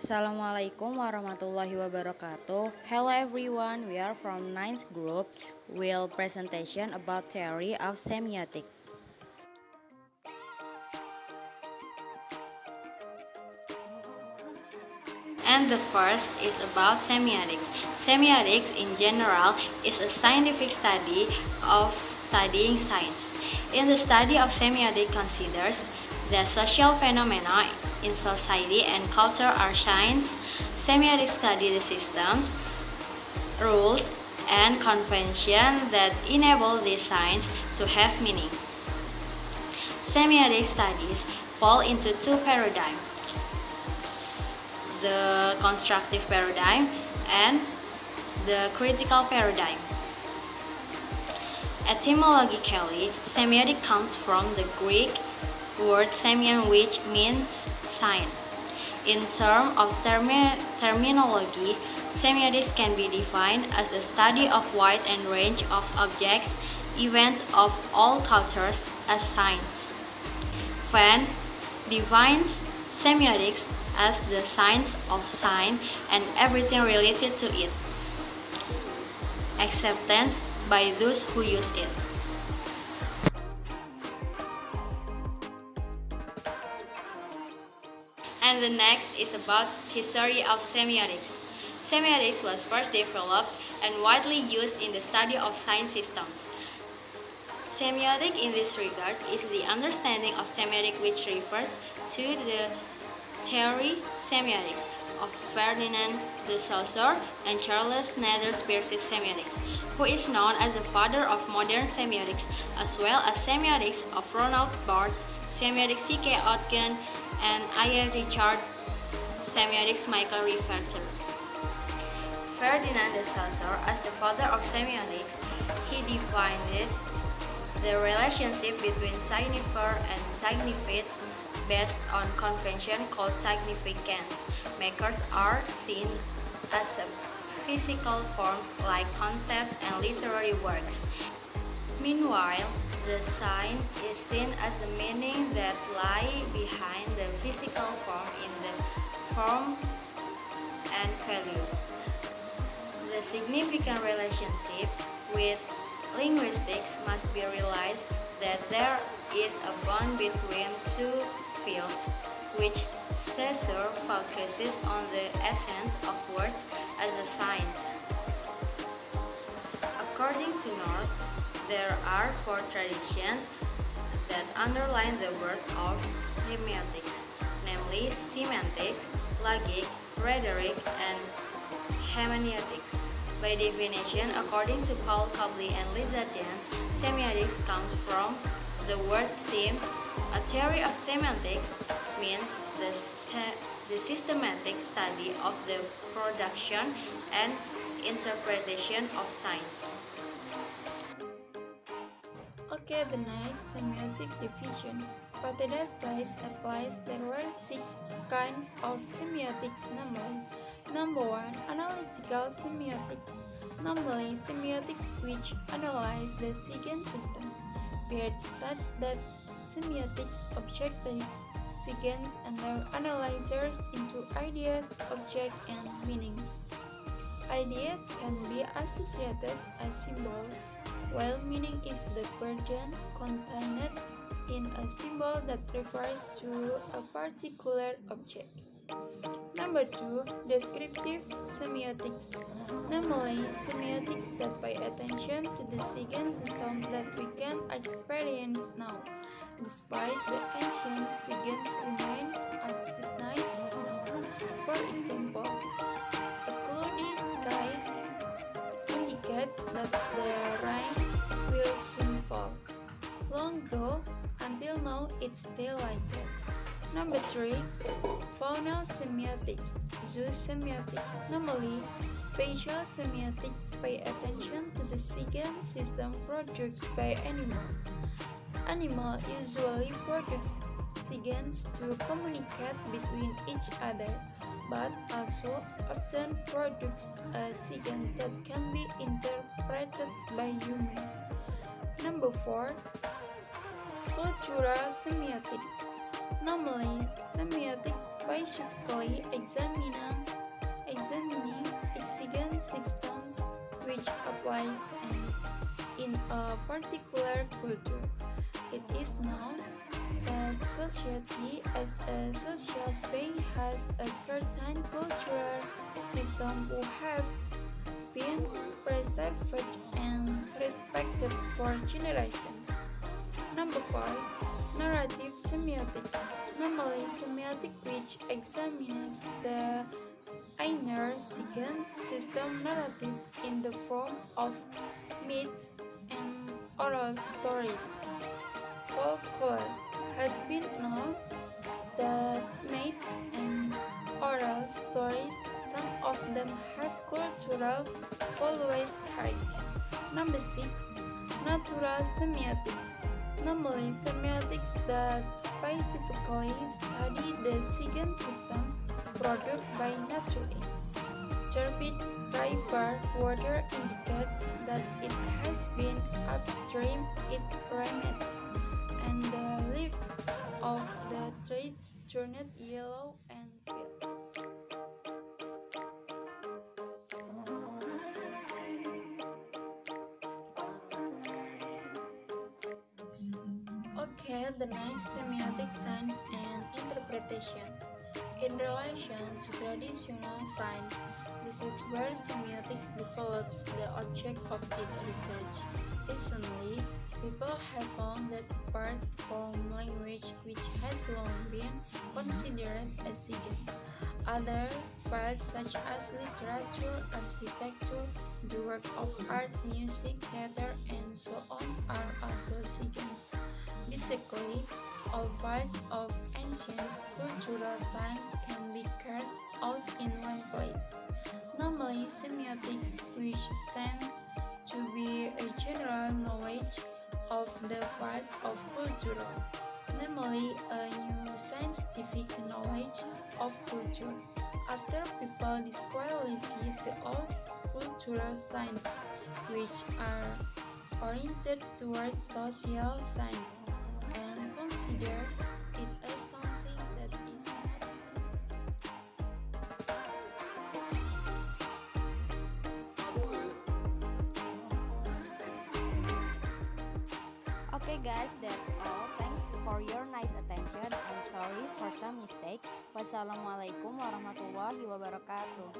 Assalamualaikum warahmatullahi wabarakatuh. Hello everyone, we are from ninth group. Will presentation about theory of semiotic. And the first is about semiotics. Semiotics in general is a scientific study of studying science. In the study of semiotics considers that social phenomena in society and culture are science. Semiotics study the systems, rules, and conventions that enable these signs to have meaning. Semiotic studies fall into two paradigms, the constructive paradigm and the critical paradigm. Etymologically, semiotic comes from the Greek word semion, which means sign. In terms of terminology, semiotics can be defined as the study of wide and range of objects, events of all cultures as signs. Fan defines semiotics as the science of sign and everything related to it. Acceptance by those who use it. And the next is about history of semiotics. Semiotics was first developed and widely used in the study of science systems. Semiotic in this regard is the understanding of semiotic which refers to the theory semiotics of Ferdinand de Saussure and Charles Nader Peirce's semiotics, who is known as the father of modern semiotics, as well as semiotics of Ronald Barthes, semiotics C.K. Ogden, and I.A. Richard, semiotics Michael Riefenstahl. Ferdinand de Saussure, as the father of semiotics, he defined the relationship between signifier and signified based on convention called significance. Makers are seen as physical forms like concepts and literary works. Meanwhile, the sign is seen as the meaning that lie behind the physical form in the form and values. The significant relationship with linguistics must be realized that there is a bond between two fields, which Saussure focuses on the essence of words as a sign. According to North, there are four traditions that underline the work of semiotics, namely semantics, logic, rhetoric, and hermeneutics. By definition, according to Paul Cobley and Lisa Jans, semiotics comes from the word sem. A theory of semantics means the systematic study of the production and interpretation of signs. Okay, the next semiotic divisions. Pateda said at least there were 6 kinds of semiotics, namely: Number 1. Analytical semiotics. Normally, semiotics which analyze the second system. Beard states that semiotics objectives sequence and their analyzers into ideas, objects, and meanings. Ideas can be associated as symbols, while meaning is the burden contained in a symbol that refers to a particular object. Number 2. Descriptive semiotics. Namely, semiotics that pay attention to the second system that we can experience now, despite the ancient sequence remains as witnessed now. For example, a cloudy sky indicates that the rain will soon fall. Long ago, until now, it's still like that. Number 3. Faunal semiotics. Zoosemiotic. Normally, spatial semiotics pay attention to the second system produced by animal. Animal usually produce signs to communicate between each other, but also often produce a sign that can be interpreted by human. Number 4. Cultural semiotics. Normally, semiotics specifically examining exigent systems which applies in a particular culture. It is known that society as a social being has a certain cultural system who have been preserved and respected for generations. Number 5. Narrative semiotics. Normally, semiotic which examines the inner second system narratives in the form of myths and oral stories. Folklore has been known that myths and oral stories, some of them have cultural followers height. Number 6. Natural semiotics. Normally, semiotics that specifically study the second system produced by nature. Turbid river water indicates that it has been upstream, it rained, and the leaves of the trees turned yellow and fell. Okay, the next semiotic science and interpretation. In relation to traditional science, this is where semiotics develops the object of its research. Recently, people have found that apart from language which has long been considered as second, other fields such as literature, architecture, the work of art, music, theater, and so on are also second. Basically, all parts of ancient cultural science can be carried out in one place. Normally, semiotics, which seems to be a general knowledge of the part of culture, namely a new scientific knowledge of culture. After people disqualify the old cultural science, which are oriented towards social science, and consider it as something that is not. Okay guys, that's all. Thanks for your nice attention and sorry for some mistake. Wassalamualaikum warahmatullahi wabarakatuh.